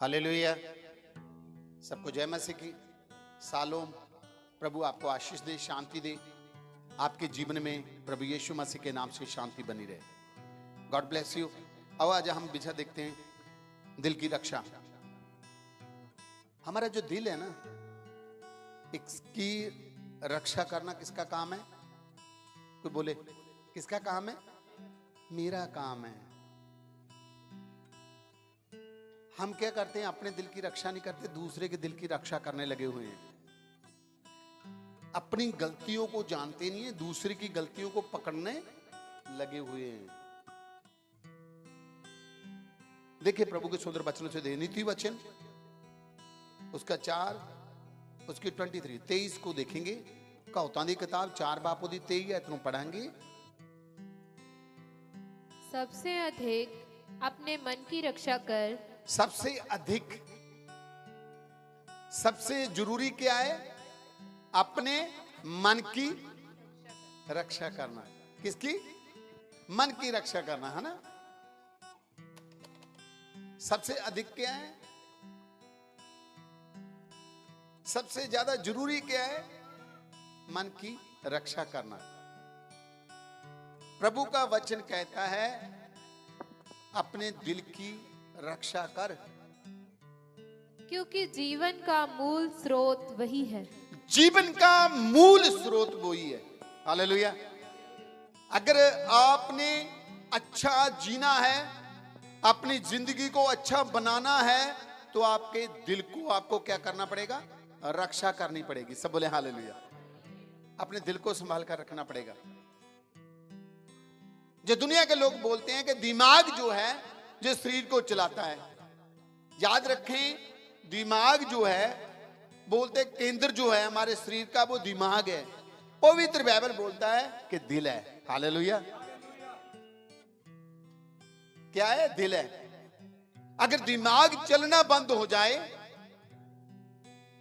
Hallelujah. सबको जय मसीह की। सालों प्रभु आपको आशीष दे, शांति दे। आपके जीवन में प्रभु यीशु मसीह के नाम से शांति बनी रहे। God bless you. अब आज हम विषय देखते हैं दिल की रक्षा। हमारा जो दिल है ना, इसकी रक्षा करना किसका काम है? कोई बोले किसका काम है? मेरा काम है। हम क्या करते हैं? अपने दिल की रक्षा नहीं करते, दूसरे के दिल की रक्षा करने लगे हुए हैं। अपनी गलतियों को जानते नहीं है, दूसरे की गलतियों को पकड़ने लगे हुए हैं। देखिए प्रभु के सुंदर वचनों से दे नीति वचन उसका 4 उसकी 23 को देखेंगे। कहावतां दी किताब 4 बापों दी 23 इतनों पढ़ेंगे। सबसे अधिक अपने मन की रक्षा कर। सबसे अधिक, सबसे जरूरी क्या है? अपने मन की रक्षा करना। किसकी? मन की रक्षा करना, है ना। सबसे अधिक क्या है? सबसे ज्यादा जरूरी क्या है? मन की रक्षा करना। प्रभु का वचन कहता है अपने दिल की रक्षा कर, क्योंकि जीवन का मूल स्रोत वही है। जीवन का मूल स्रोत वही है। हालेलुया। अगर आपने अच्छा जीना है, अपनी जिंदगी को अच्छा बनाना है, तो आपके दिल को आपको क्या करना पड़ेगा? रक्षा करनी पड़ेगी। सब बोले हालेलुया। अपने दिल को संभाल कर रखना पड़ेगा। जो दुनिया के लोग बोलते हैं कि दिमाग जो है जो शरीर को चलाता है, याद रखें दिमाग जो है, बोलते केंद्र जो है हमारे शरीर का वो दिमाग है। पवित्र बाइबल बोलता है कि दिल है। हालेलुया। क्या है? दिल है। अगर दिमाग चलना बंद हो जाए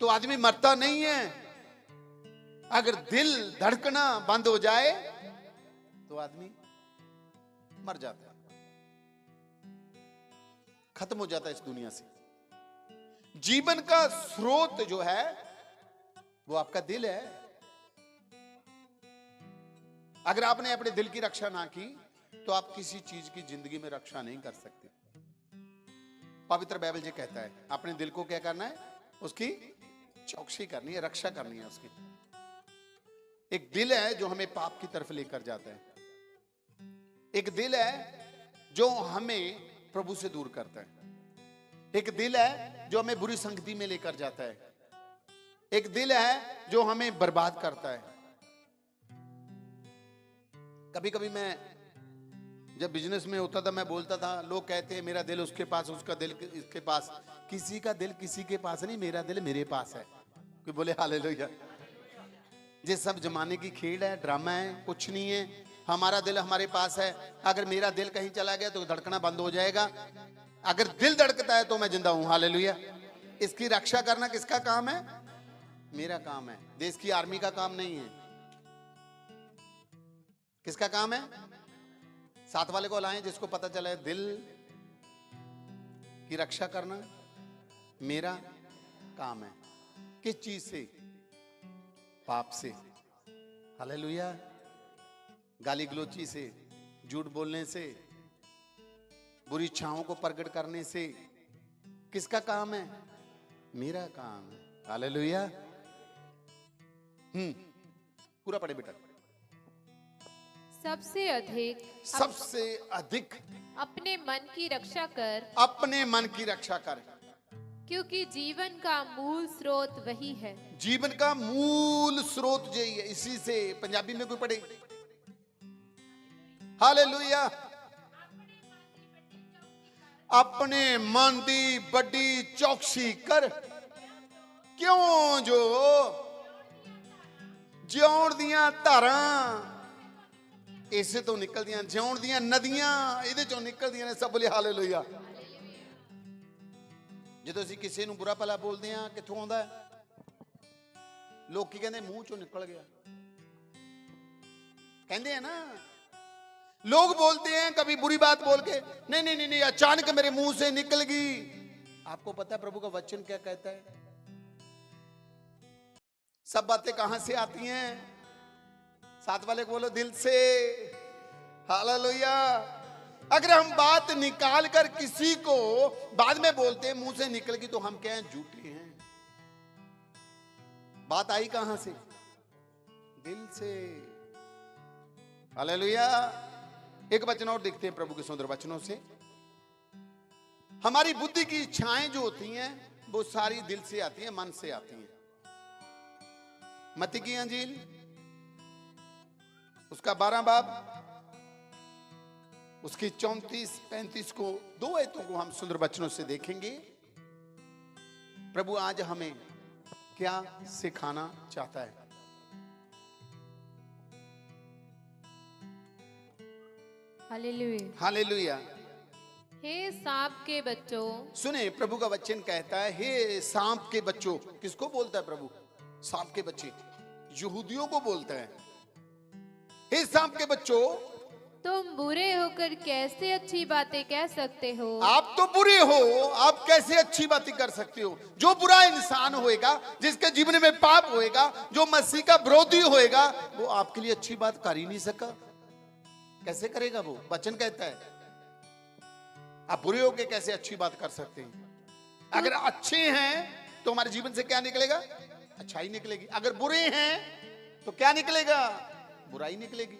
तो आदमी मरता नहीं है। अगर दिल धड़कना बंद हो जाए तो आदमी मर जाता है, खत्म हो जाता है इस दुनिया से। जीवन का स्रोत जो है वो आपका दिल है। अगर आपने अपने दिल की रक्षा ना की तो आप किसी चीज की जिंदगी में रक्षा नहीं कर सकते। पवित्र बाइबल जी कहता है अपने दिल को क्या करना है? उसकी चौकसी करनी है, रक्षा करनी है उसकी। एक दिल है जो हमें पाप की तरफ लेकर जाता है। एक दिल है जो हमें प्रभु से दूर करता है। एक दिल है जो हमें बुरी संगति में लेकर जाता है। एक दिल है जो हमें बर्बाद करता है। कभी कभी मैं जब बिजनेस में होता था, मैं बोलता था, लोग कहते हैं मेरा दिल उसके पास, उसका दिल इसके पास। किसी का दिल किसी के पास नहीं, मेरा दिल मेरे पास है। कोई बोले हालेलुया। ये सब जमाने की खेल है, ड्रामा है, कुछ नहीं है। हमारा दिल हमारे पास है। अगर मेरा दिल कहीं चला गया तो धड़कना बंद हो जाएगा। अगर दिल धड़कता है तो मैं जिंदा हूं। हालेलुया। इसकी रक्षा करना किसका काम है? मेरा काम है। देश की आर्मी का काम नहीं है। किसका काम है? साथ वाले को लाएं जिसको पता चला है दिल की रक्षा करना मेरा काम है। किस चीज से? पाप से। हालेलुया। गाली गलोची से, झूठ बोलने से, बुरी इच्छाओं को प्रकट करने से। किसका काम है? मेरा काम है। हालेलुया। पूरा पढ़े बेटा। सबसे अधिक सबसे अधिक अपने मन की रक्षा कर, अपने मन की रक्षा कर, क्योंकि जीवन का मूल स्रोत वही है। जीवन का मूल स्रोत यही है। इसी से पंजाबी में कोई पढ़े हालेलुया। अपने मन दी बड़ी चौकसी कर, क्यों जो जिउण दियां धारां इसे तो निकलदियां, जिउण दियां नदियां इहदे चों निकलदियां ने। सब बोले हालेलुया। ਜਦੋਂ ਅਸੀਂ ਕਿਸੇ ਨੂੰ बुरा भला बोलते हैं कित्थों आउंदा है? लोग की कहते मुंह चों निकल गया, कहते हैं ना। लोग बोलते हैं कभी बुरी बात बोल के, नहीं नहीं नहीं नहीं, अचानक मेरे मुंह से निकल गई। आपको पता है प्रभु का वचन क्या कहता है? सब बातें कहां से आती हैं? साथ वाले को बोलो, दिल से। हालेलुया। अगर हम बात निकाल कर किसी को बाद में बोलते हैं, मुंह से निकल गई, तो हम क्या हैं? झूठे हैं। बात आई कहां से? दिल से। हालेलुया। एक वचन और देखते हैं प्रभु के सुंदर वचनों से। हमारी बुद्धि की इच्छाएं जो होती हैं वो सारी दिल से आती हैं, मन से आती हैं। मत्ती की अंजील उसका 12 बाब उसकी 34-35 को, 2 आयतों को हम सुंदर वचनों से देखेंगे। प्रभु आज हमें क्या सिखाना चाहता है। हालेलुया। हालेलुया। हे सांप के बच्चों, सुने, प्रभु का वचन कहता है, हे सांप के बच्चों। किसको बोलता है प्रभु? सांप के बच्चे, यहूदियों को बोलता है। हे सांप के बच्चों, तुम बुरे होकर कैसे अच्छी बातें कह सकते हो? आप तो बुरे हो, आप कैसे अच्छी बातें कर सकते हो? जो बुरा इंसान होएगा, जिसके जीवन में पाप होएगा, जो मसीह का विरोधी होएगा, वो आपके लिए अच्छी बात कर ही नहीं सका। कैसे करेगा वो? वचन कहता है आप बुरे होके कैसे अच्छी बात कर सकते हैं? अगर अच्छे हैं तो हमारे जीवन से क्या निकलेगा? अच्छाई निकलेगी। अगर बुरे हैं तो क्या निकलेगा? बुराई निकलेगी।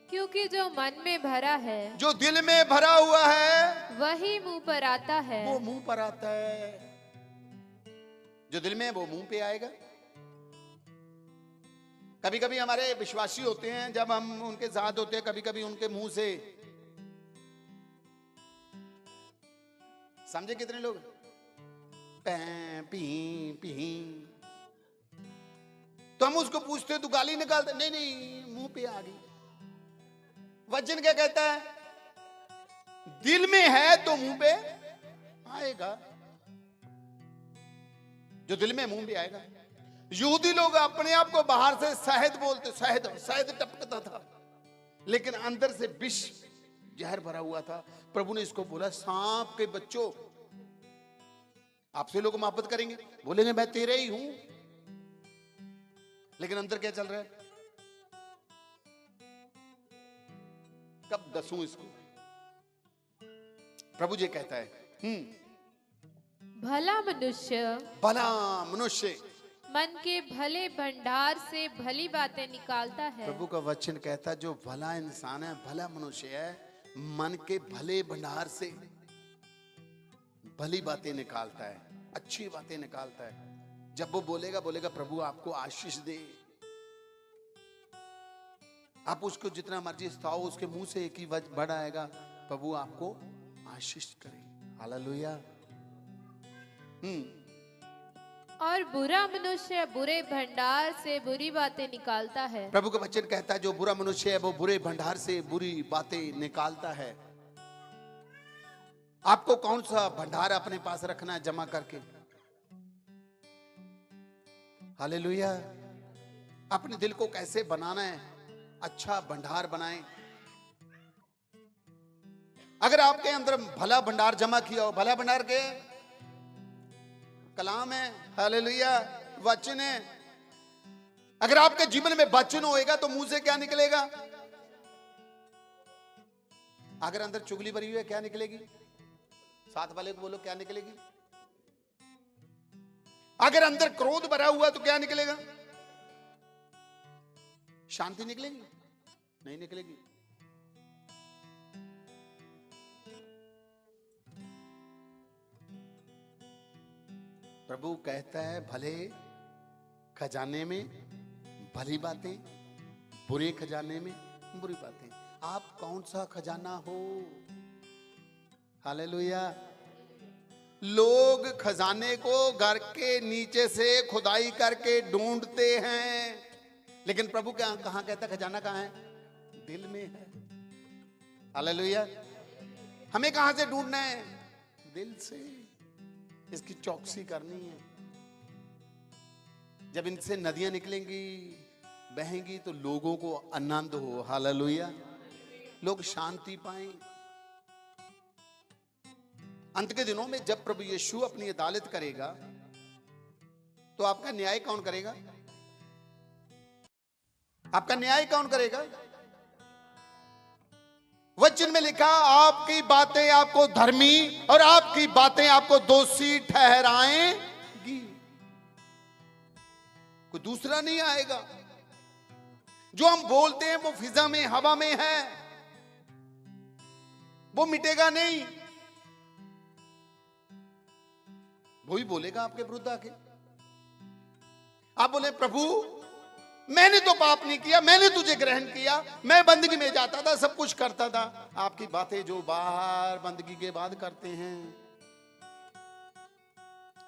क्योंकि जो मन में भरा है, जो दिल में भरा हुआ है, वही मुंह पर आता है। वो मुंह पर आता है। जो दिल में है वो मुंह पे आएगा। कभी कभी हमारे विश्वासी होते हैं, जब हम उनके साथ होते हैं, कभी कभी उनके मुंह से, समझे कितने लोग, पैं पी पी, तो हम उसको पूछते तो गाली निकालते, नहीं नहीं मुंह पे आ गई। वचन क्या कहता है? दिल में है तो मुंह पे आएगा। जो दिल में मुंह पे आएगा। यहूदी लोग अपने आप को बाहर से शहद बोलते, शहद शहद टपकता था, लेकिन अंदर से विष जहर भरा हुआ था। प्रभु ने इसको बोला, सांप के बच्चों, आपसे लोग मोहब्बत करेंगे, बोलेंगे मैं तेरे ही हूं, लेकिन अंदर क्या चल रहा है? कब दसूं इसको? प्रभु जी कहता है, भला मनुष्य, भला मनुष्य मन के भले भंडार से भली बातें निकालता है। प्रभु का वचन कहता है, जो भला इंसान है, भला मनुष्य है, मन के भले भंडार से भली बातें निकालता है, अच्छी बातें निकालता है। जब वो बोलेगा प्रभु आपको आशीष दे। आप उसको जितना मर्जी सताओ, उसके मुंह से एक ही वर्ड आएगा, प्रभु आपको आशीष करे। हालेलुया। और बुरा मनुष्य बुरे भंडार से बुरी बातें निकालता है। प्रभु का वचन कहता है, जो बुरा मनुष्य है वो बुरे भंडार से बुरी बातें निकालता है। आपको कौन सा भंडार अपने पास रखना है जमा करके? हालेलुया। अपने दिल को कैसे बनाना है? अच्छा भंडार बनाएं। अगर आपके अंदर भला भंडार जमा किया हो, भला भंडार के कलाम है, हालेलुया, वचन है। अगर आपके जीवन में वचन होएगा तो मुंह से क्या निकलेगा? अगर अंदर चुगली भरी हुई है, क्या निकलेगी? साथ वाले को बोलो, क्या निकलेगी? अगर अंदर क्रोध भरा हुआ तो क्या निकलेगा? शांति निकलेगी? नहीं निकलेगी। प्रभु कहता है, भले खजाने में भली बातें, बुरे खजाने में बुरी बातें। आप कौन सा खजाना हो? हालेलुया। लोग खजाने को घर के नीचे से खुदाई करके ढूंढते हैं, लेकिन प्रभु क्या कहां कहता है? खजाना कहां है? दिल में है। हालेलुया। हमें कहां से ढूंढना है? दिल से। इसकी चौकसी करनी है। जब इनसे नदियां निकलेंगी, बहेंगी, तो लोगों को आनंद हो। हालेलुया। लोग शांति पाएं। अंत के दिनों में जब प्रभु यीशु अपनी अदालत करेगा तो आपका न्याय कौन करेगा? आपका न्याय कौन करेगा? वचन में लिखा, आपकी बातें आपको धर्मी और आपकी बातें आपको दोषी ठहराएंगी। कोई दूसरा नहीं आएगा। जो हम बोलते हैं वो फिजा में, हवा में है, वो मिटेगा नहीं। वही बोलेगा आपके विरुद्ध आके। आप बोले, प्रभु मैंने तो पाप नहीं किया, मैंने तुझे ग्रहण किया, मैं बंदगी में जाता था, सब कुछ करता था। आपकी बातें जो बाहर बंदगी के बाद करते हैं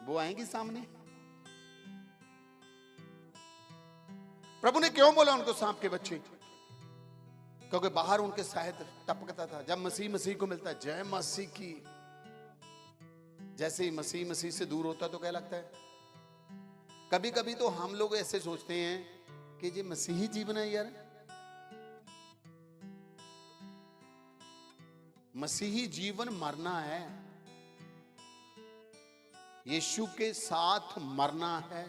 वो आएंगी सामने। प्रभु ने क्यों बोला उनको सांप के बच्चे? क्योंकि बाहर उनके शायद टपकता था। जब मसीह को मिलता है, जय मसीह की, जैसे ही मसीह से दूर होता तो क्या लगता है? कभी कभी तो हम लोग ऐसे सोचते हैं कि ये मसीही जीवन है यार। मसीही जीवन मरना है, यीशु के साथ मरना है।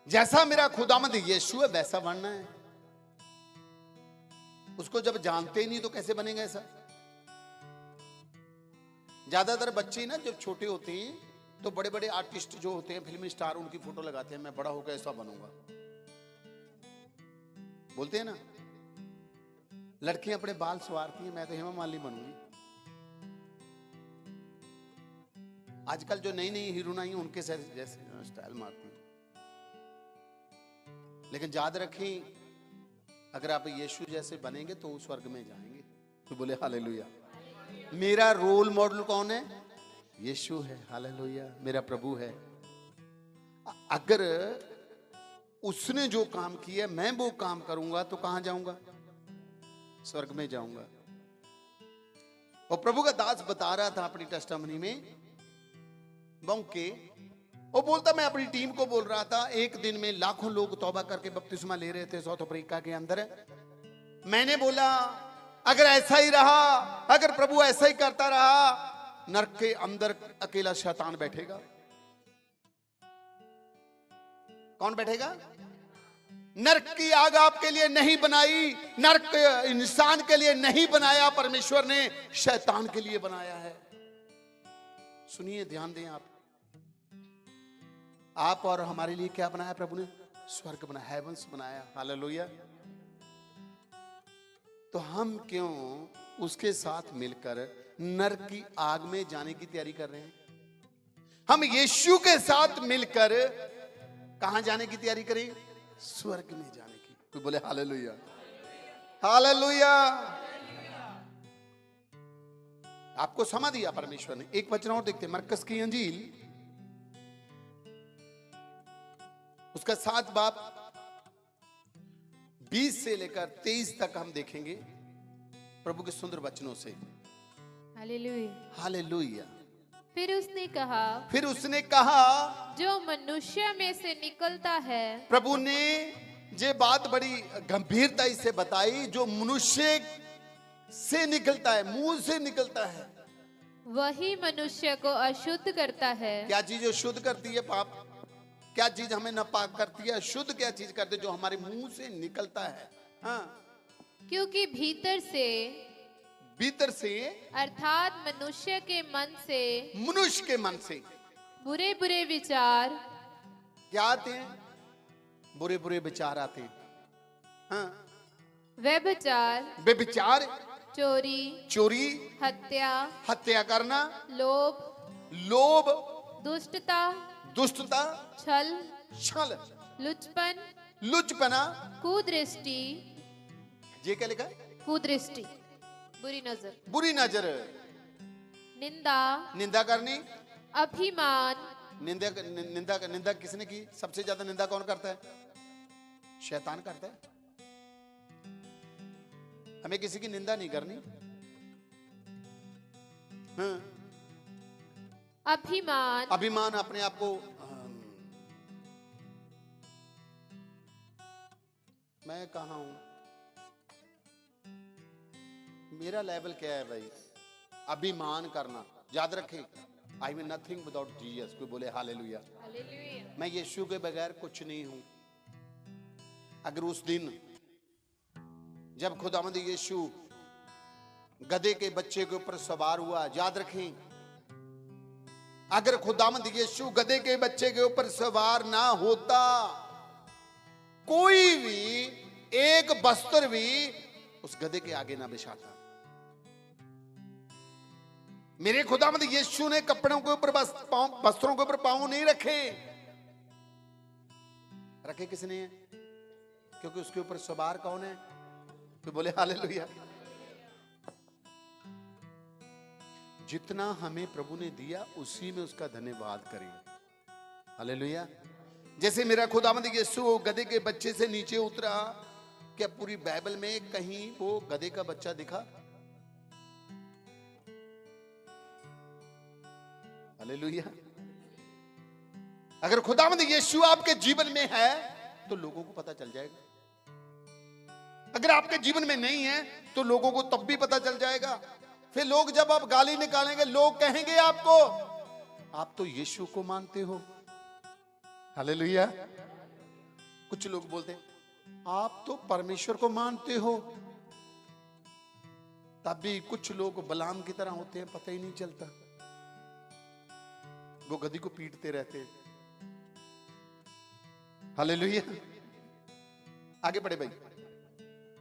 जैसा मेरा खुदावंद यीशु है वैसा बनना है। उसको जब जानते ही नहीं तो कैसे बनेगा ऐसा? ज्यादातर बच्चे ना जब छोटे होते हैं तो बड़े बड़े आर्टिस्ट जो होते हैं, फिल्मी स्टार, उनकी फोटो लगाते हैं, मैं बड़ा होकर ऐसा बनूंगा, बोलते हैं ना। लड़कियां अपने बाल संवारती हैं, मैं तो हेमा मालिनी बनूंगी। आजकल जो नई नई हीरोइन आई हैं उनके जैसे स्टाइल मारती हैं। लेकिन याद रखें, अगर आप यीशु जैसे बनेंगे तो उस स्वर्ग में जाएंगे। तो बोले हालेलुया। मेरा रोल मॉडल कौन है? यीशु है। हालेलुया, मेरा प्रभु है। अगर उसने जो काम किया मैं वो काम करूंगा तो कहां जाऊंगा? स्वर्ग में जाऊंगा। और प्रभु का दास बता रहा था अपनी टेस्टामनी में, के वो बोलता, मैं अपनी टीम को बोल रहा था, एक दिन में लाखों लोग तौबा करके बपतिस्मा ले रहे थे साउथ अफ्रीका के अंदर। मैंने बोला, अगर ऐसा ही रहा, अगर प्रभु ऐसा ही करता रहा, नरक के अंदर अकेला शैतान बैठेगा। कौन बैठेगा? नरक की आग आपके लिए नहीं बनाई, नरक इंसान के लिए नहीं बनाया, परमेश्वर ने शैतान के लिए बनाया है। सुनिए, ध्यान दें आप और हमारे लिए क्या बनाया प्रभु ने? स्वर्ग बनाया, हेवंस बनाया। हालेलुया। तो हम क्यों उसके साथ मिलकर नरक की आग में जाने की तैयारी कर रहे हैं? हम यीशु के साथ मिलकर कहां जाने की तैयारी करें? स्वर्ग में जाने की। कोई बोले हालेलुया, हालेलुया। आपको समझ दिया परमेश्वर ने। एक वचन और देखते हैं, मरकस की अंजील उसका 7 बाब 20 से लेकर 23 तक हम देखेंगे प्रभु के सुंदर वचनों से। Hallelujah, hallelujah. फिर उसने कहा, जो मनुष्य में से निकलता है। प्रभु ने ये बात बड़ी गंभीरता से बताई, जो मनुष्य से निकलता है, मुंह से निकलता है, वही मनुष्य को अशुद्ध करता है। क्या चीज शुद्ध करती है? पाप। क्या चीज हमें नापाक करती है? शुद्ध क्या चीज करती है? जो हमारे मुंह से निकलता है। हाँ, क्योंकि भीतर से अर्थात मनुष्य के मन से बुरे बुरे विचार क्या आते हैं? बुरे बुरे विचार आते हैं। हाँ, व्यभिचार, चोरी, हत्या करना, लोभ, दुष्टता, छल, लुचपना, कुदृष्टि। ये क्या लिखा है? कुदृष्टि, बुरी नजर, निंदा करनी, अभिमान। निंदा किसने की? सबसे ज्यादा निंदा कौन करता है? शैतान करता है। हमें किसी की निंदा नहीं करनी। हाँ। अभिमान अपने आप को, मैं कहां हूं, मेरा लेवल क्या है भाई, अभिमान करना। याद रखें, I mean nothing without Jesus. कोई बोले हालेलुया। हालेलुया। मैं यीशु के बगैर कुछ नहीं हूं। अगर उस दिन जब खुदावंद यीशु गधे के बच्चे के ऊपर सवार हुआ, याद रखें, अगर खुदावंद यीशु गधे के बच्चे के ऊपर सवार ना होता, कोई भी एक वस्त्र भी उस गधे के आगे ना बिछाता। मेरे खुदावंद यीशु ने कपड़ों के ऊपर वस्त्रों के ऊपर पांव नहीं रखे। रखे किसने है? क्योंकि उसके ऊपर सवार कौन है? तो बोले हालेलुया। जितना हमें प्रभु ने दिया उसी में उसका धन्यवाद करें। हालेलुया। जैसे मेरा खुदावंद यीशु गधे के बच्चे से नीचे उतरा, क्या पूरी बाइबल में कहीं वो गधे का बच्चा दिखा? हालेलुया। अगर खुदावंद यीशु आपके जीवन में है तो लोगों को पता चल जाएगा। अगर आपके जीवन में नहीं है तो लोगों को तब भी पता चल जाएगा। फिर लोग जब आप गाली निकालेंगे, लोग कहेंगे आपको, आप तो यीशु को मानते हो। हालेलुया। कुछ लोग बोलते हैं आप तो परमेश्वर को मानते हो। तब भी कुछ लोग बलाम की तरह होते हैं, पता ही नहीं चलता। वो गधी को पीटते रहते हैं। हालेलुया। आगे बढ़े भाई।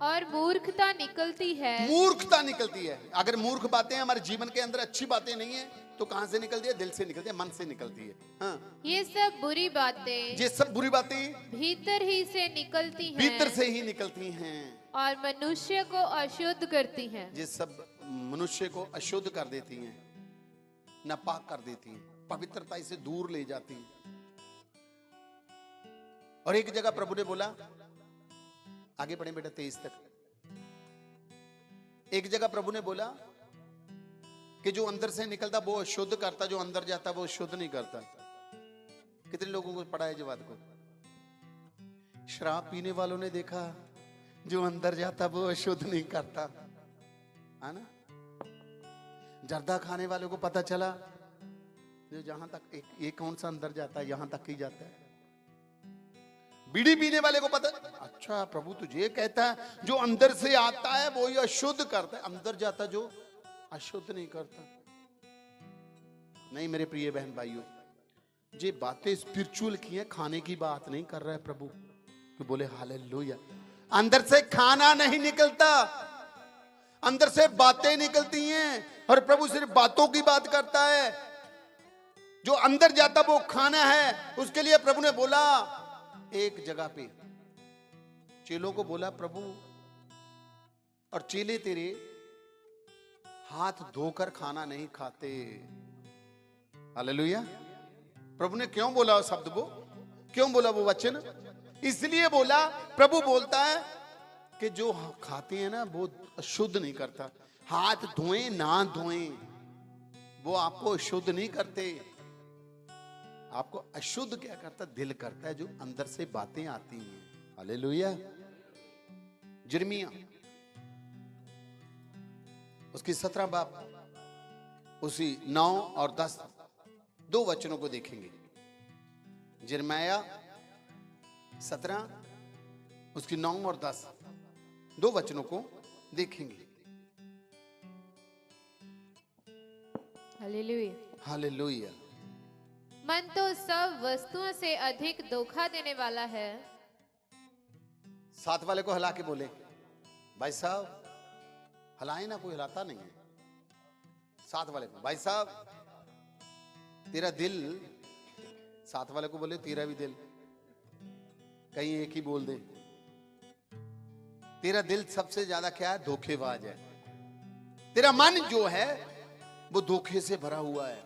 और मूर्खता निकलती है। मूर्खता निकलती है। अगर मूर्ख बातें हमारे जीवन के अंदर अच्छी बातें नहीं है तो कहां से निकलती है? दिल से निकलती है, मन से निकलती है। हाँ। ये सब बुरी बातें, ये सब बुरी बातें भीतर ही से निकलती हैं। भीतर से ही निकलती हैं और मनुष्य को अशुद्ध करती हैं। ये सब मनुष्य को अशुद्ध कर देती हैं, नापाक कर देती हैं, पवित्रता से दूर ले जाती हैं। और एक जगह प्रभु ने बोला, आगे बढ़े बेटा 23 तक। एक जगह प्रभु ने बोला कि जो अंदर से निकलता वो शुद्ध करता, जो अंदर जाता वो शुद्ध नहीं करता। कितने लोगों को पढ़ा है जो बात को? शराब पीने वालों ने देखा जो अंदर जाता वो शुद्ध नहीं करता, है ना। जर्दा खाने वालों को पता चला जो जहां तक ये कौन सा अंदर जाता है, यहां तक ही जाता है। बीड़ी पीने वाले को पता, अच्छा प्रभु तुझे कहता है जो अंदर से आता है वो ही अशुद्ध करता है, अंदर जाता जो अशुद्ध नहीं करता। नहीं मेरे प्रिय बहन भाइयों, ये बातें स्पिरिचुअल की हैं, खाने की बात नहीं कर रहा है प्रभु। तो बोले हालेलुया। अंदर से खाना नहीं निकलता, अंदर से बातें निकलती हैं। और प्रभु सिर्फ बातों की बात करता है, जो अंदर जाता वो खाना है। उसके लिए प्रभु ने बोला, एक जगह पे चेलों को बोला प्रभु, और चेले तेरे हाथ धोकर खाना नहीं खाते। हालेलुया। प्रभु ने क्यों बोला उस शब्द को, क्यों बोला वो वचन? इसलिए बोला, प्रभु बोलता है कि जो खाते हैं ना वो अशुद्ध नहीं करता। हाथ धोएं ना धोएं वो आपको अशुद्ध नहीं करते। आपको अशुद्ध क्या करता? दिल करता है, जो अंदर से बातें आती हैं। हालेलुया। यिर्मयाह उसकी 17 बाब उसी 9 और 10 दो वचनों को देखेंगे। यिर्मयाह 17 उसकी 9 और 10 दो वचनों को देखेंगे। हालेलुया। हालेलुया। मन तो सब वस्तुओं से अधिक धोखा देने वाला है। साथ वाले को हिला के बोले, भाई साहब हिलाए ना, कोई हिलाता नहीं है। साथ वाले को, भाई साहब तेरा दिल, साथ वाले को बोले तेरा भी दिल, कहीं एक ही बोल दे। तेरा दिल सबसे ज्यादा क्या है? धोखेबाज है। तेरा मन जो है वो धोखे से भरा हुआ है।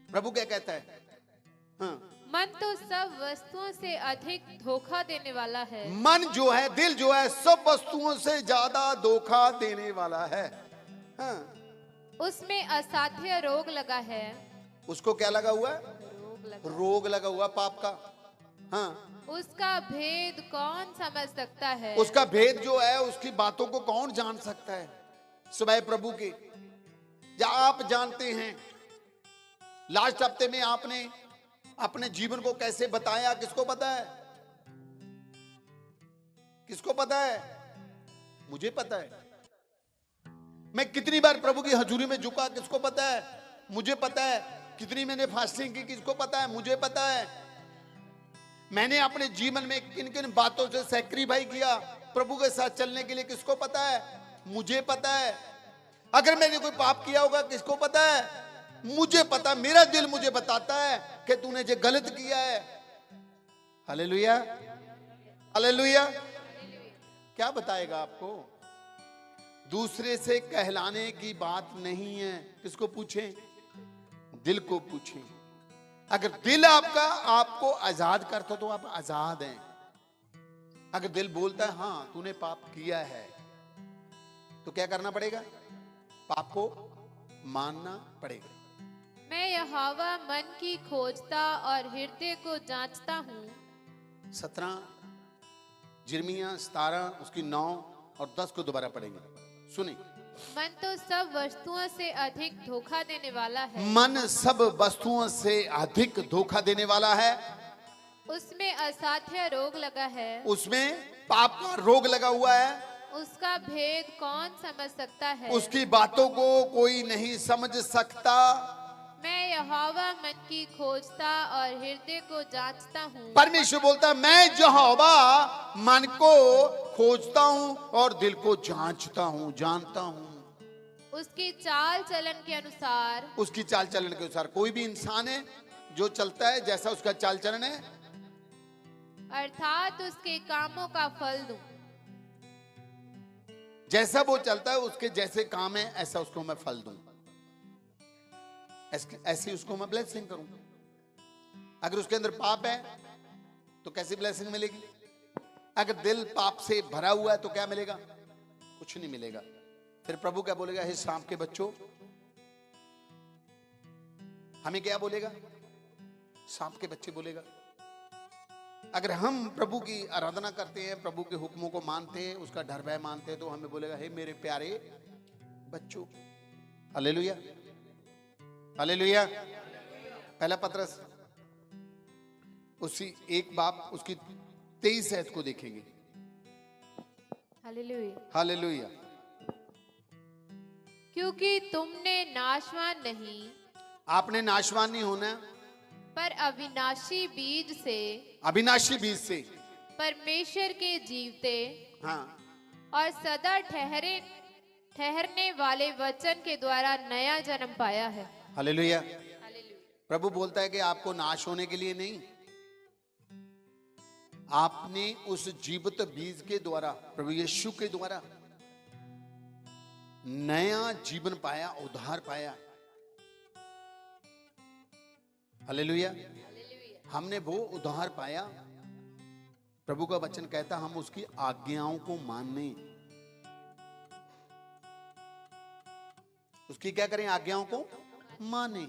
प्रभु क्या कहता है? हाँ। मन तो सब वस्तुओं से अधिक धोखा देने वाला है। मन जो है, दिल जो है, सब वस्तुओं से ज्यादा धोखा देने वाला है। हाँ। उसमें असाध्य रोग लगा है। उसको क्या लगा हुआ है? रोग लगा हुआ पाप का। हाँ। उसका भेद कौन समझ सकता है? उसका भेद जो है, उसकी बातों को कौन जान सकता है? सिवाय प्रभु के। या आप जानते हैं लास्ट हफ्ते में आपने अपने जीवन को कैसे बताया, किसको पता है? किसको पता है? मुझे पता है। मैं कितनी बार प्रभु की हजूरी में झुका, किसको पता है? मुझे पता है। कितनी मैंने फास्टिंग की, किसको पता है? मुझे पता है। मैंने अपने जीवन में किन किन बातों से सैक्रिफाई किया प्रभु के साथ चलने के लिए, किसको पता है? मुझे पता है। अगर मैंने कोई पाप किया होगा, किसको पता है? मुझे पता। मेरा दिल मुझे बताता है कि तूने जो गलत किया है। Hallelujah, hallelujah. क्या बताएगा आपको? दूसरे से कहलाने की बात नहीं है। किसको पूछें? दिल को पूछें। अगर दिल आपका आपको आजाद करता तो आप आजाद हैं। अगर दिल बोलता है हाँ तूने पाप किया है, तो क्या करना पड़ेगा? पाप को मानना पड़ेगा। मैं यहोवा मन की खोजता और हृदय को जांचता हूँ। 17 यिर्मयाह 17 उसकी 9 और 10 को दोबारा पढ़ेंगे। सुनिए। मन तो सब वस्तुओं से अधिक धोखा देने वाला है। मन सब वस्तुओं से अधिक धोखा देने वाला है। उसमें असाध्य रोग लगा है। उसमें पाप का रोग लगा हुआ है। उसका भेद कौन समझ सकता है? उसकी बातों को कोई नहीं समझ सकता। मैं यहोवा मन की खोजता और हृदय को जांचता हूँ। परमेश्वर बोलता है मैं यहोवा मन को खोजता हूँ और दिल को जांचता हूँ, जानता हूँ। उसकी चाल चलन के अनुसार, उसकी चाल चलन के अनुसार। कोई भी इंसान है जो चलता है जैसा उसका चाल चलन है, अर्थात उसके कामों का फल दूं। जैसा वो चलता है उसके जैसे काम है ऐसा उसको मैं फल दूं, ऐसी उसको मैं ब्लेसिंग करूं। अगर उसके अंदर पाप है तो कैसी ब्लेसिंग मिलेगी? अगर दिल पाप से भरा हुआ है तो क्या मिलेगा? कुछ नहीं मिलेगा। फिर प्रभु क्या बोलेगा? हे सांप के बच्चों, हमें क्या बोलेगा? सांप के बच्चे बोलेगा। अगर हम प्रभु की आराधना करते हैं, प्रभु के हुक्मों को मानते हैं, उसका डर भय मानते हैं, तो हमें बोलेगा हे मेरे प्यारे बच्चों। Hallelujah, hallelujah. पहला पत्रस उसी 1 बाब उसकी 23 आयत को देखेंगे। हालेलुया। हालेलुया। क्योंकि तुमने नाशवान नहीं, आपने नाशवान नहीं होना, पर अविनाशी बीज से, अविनाशी बीज से परमेश्वर के जीवते हाँ और सदा ठहरने वाले वचन के द्वारा नया जन्म पाया है। हालेलुया। हालेलुया। प्रभु बोलता है कि आपको नाश होने के लिए नहीं, आपने उस जीवित बीज के द्वारा, प्रभु यीशु के द्वारा नया जीवन पाया, उद्धार पाया। हालेलुया। हमने वो उद्धार पाया। प्रभु का वचन कहता हम उसकी आज्ञाओं को मानने, उसकी क्या करें? आज्ञाओं को माने।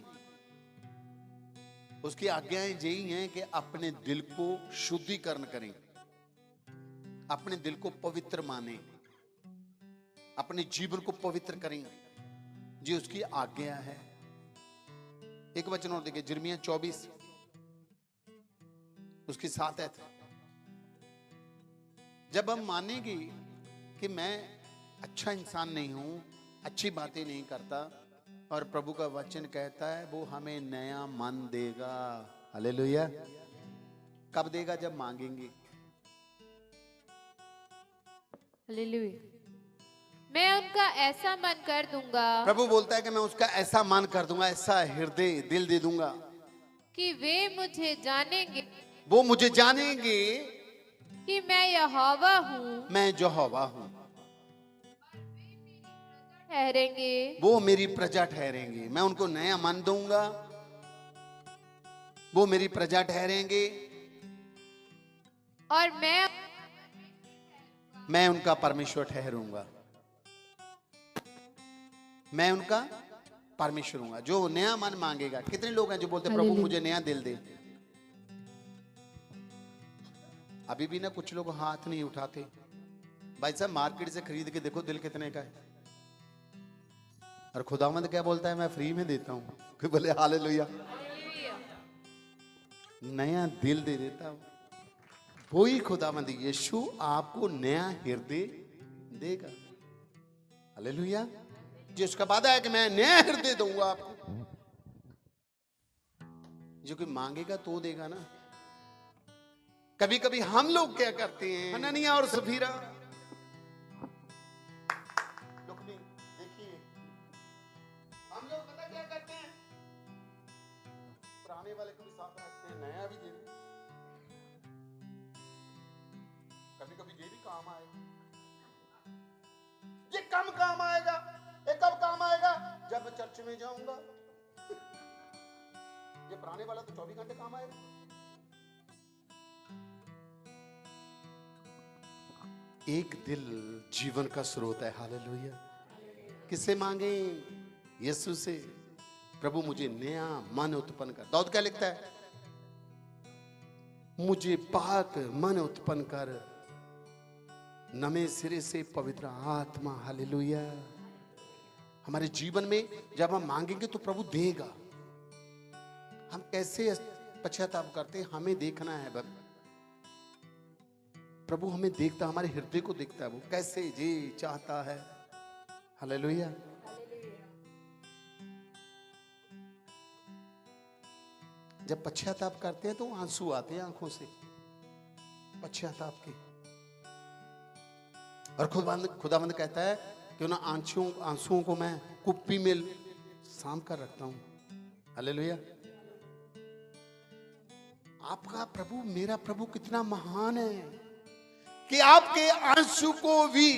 उसकी आज्ञाएं यही हैं कि अपने दिल को शुद्धिकरण करें, अपने दिल को पवित्र माने, अपने जीवन को पवित्र करें। जी उसकी आज्ञा है। एक वचन और देखिए, यिर्मयाह 24 उसकी 7 आयत। जब हम मानेंगे कि मैं अच्छा इंसान नहीं हूं, अच्छी बातें नहीं करता, और प्रभु का वचन कहता है वो हमें नया मन देगा। हालेलुया। कब देगा? जब मांगेंगे। हालेलुया। मैं उनका ऐसा मन कर दूंगा, प्रभु बोलता है कि मैं उसका ऐसा मन कर दूंगा, ऐसा हृदय दिल दे दूंगा कि वे मुझे जानेंगे, वो मुझे जानेंगे कि मैं यहोवा हूँ, मैं यहोवा हूं। ठहरेंगे, वो मेरी प्रजा ठहरेंगे। मैं उनको नया मन दूंगा, वो मेरी प्रजा ठहरेंगे, और मैं उनका परमेश्वर ठहरूंगा। मैं उनका परमेश्वर हूंगा। जो नया मन मांगेगा। कितने लोग हैं जो बोलते हैं प्रभु मुझे नया दिल दे? अभी भी ना कुछ लोग हाथ नहीं उठाते। भाई साहब मार्केट से खरीद के देखो दिल कितने का है। और खुदावंद क्या बोलता है, मैं फ्री में देता हूं। कोई बोले हालेलुया। नया दिल दे देता हूं। वही खुदावंद यीशु आपको नया हृदय देगा। हालेलुया। जिसका वादा है कि मैं नया हृदय दूंगा आपको। जो कोई मांगेगा तो देगा ना। कभी कभी हम लोग क्या करते हैं, हननिया और सफीरा, देखिए हम लोग पता क्या करते हैं, पुराने वाले को भी साथ रखते हैं, नया भी दे देते। कभी कभी ये भी काम आएगा, ये कम काम आएगा। ये कब काम आएगा, जब चर्च में जाऊंगा। ये पुराने वाला तो 24 घंटे काम आएगा। एक दिल जीवन का स्रोत है। हालेलुया। किससे मांगे, यीशु से। प्रभु मुझे नया मन उत्पन्न कर। दाऊद क्या लिखता है, मुझे पाक मन उत्पन्न कर, नमे सिरे से पवित्र आत्मा। हालेलुया। हमारे जीवन में जब हम मांगेंगे तो प्रभु देगा। हम कैसे पश्चाताप करते हैं, हमें देखना है। प्रभु हमें देखता, हमारे हृदय को देखता है, वो कैसे जी चाहता है। हालेलुया। जब पश्चाताप करते हैं तो आंसू आते हैं आंखों से, पश्चाताप के। और खुदावंद कहता है कि उन आंसुओं को मैं कुप्पी में साम कर रखता हूं। हालेलुया। आपका प्रभु, मेरा प्रभु कितना महान है कि आपके आंसू को भी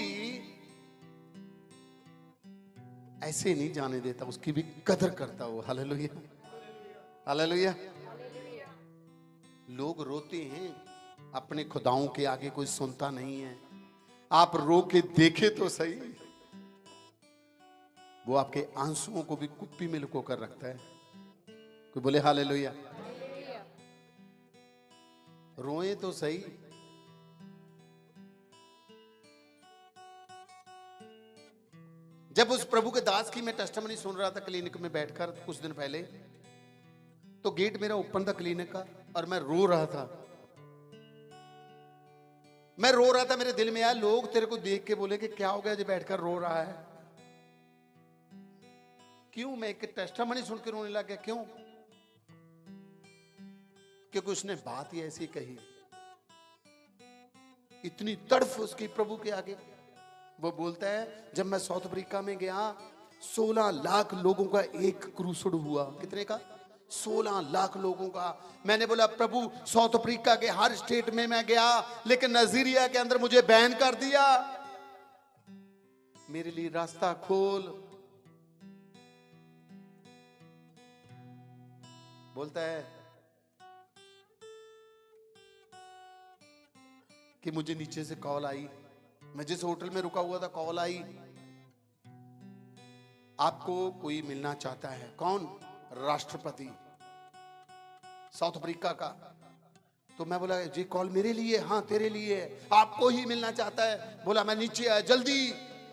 ऐसे नहीं जाने देता, उसकी भी कदर करता हो। हालेलुया। हालेलुया। लोग रोते हैं, अपने खुदाओं के आगे कोई सुनता नहीं है। आप रो के देखे तो सही, वो आपके आंसुओं को भी कुप्पी में लुको कर रखता है। कोई बोले हालेलुया। रोए तो सही। जब उस प्रभु के दास की मैं टेस्टिमनी सुन रहा था क्लिनिक में बैठकर कुछ दिन पहले, तो गेट मेरा ओपन था क्लिनिक का, और मैं रो रहा था। मेरे दिल में आया, लोग तेरे को देख के बोले कि क्या हो गया जो बैठकर रो रहा है। क्यों? मैं एक टेस्टिमनी सुन के रोने लग गया। क्यों? क्योंकि उसने बात ही ऐसी कही, इतनी तड़फ उसकी प्रभु के आगे। वो बोलता है, जब मैं साउथ अफ्रीका में गया, 16 लाख लोगों का एक क्रूसेड हुआ। कितने का? 16 लाख लोगों का। मैंने बोला, प्रभु साउथ अफ्रीका के हर स्टेट में मैं गया, लेकिन नाइजीरिया के अंदर मुझे बैन कर दिया। मेरे लिए रास्ता खोल। बोलता है कि मुझे नीचे से कॉल आई, मैं जिस होटल में रुका हुआ था, कॉल आई, आपको कोई मिलना चाहता है। कौन? राष्ट्रपति साउथ अफ्रीका का। तो मैं बोला, जी कॉल मेरे लिए? हाँ तेरे लिए, आपको ही मिलना चाहता है। बोला मैं नीचे आया जल्दी।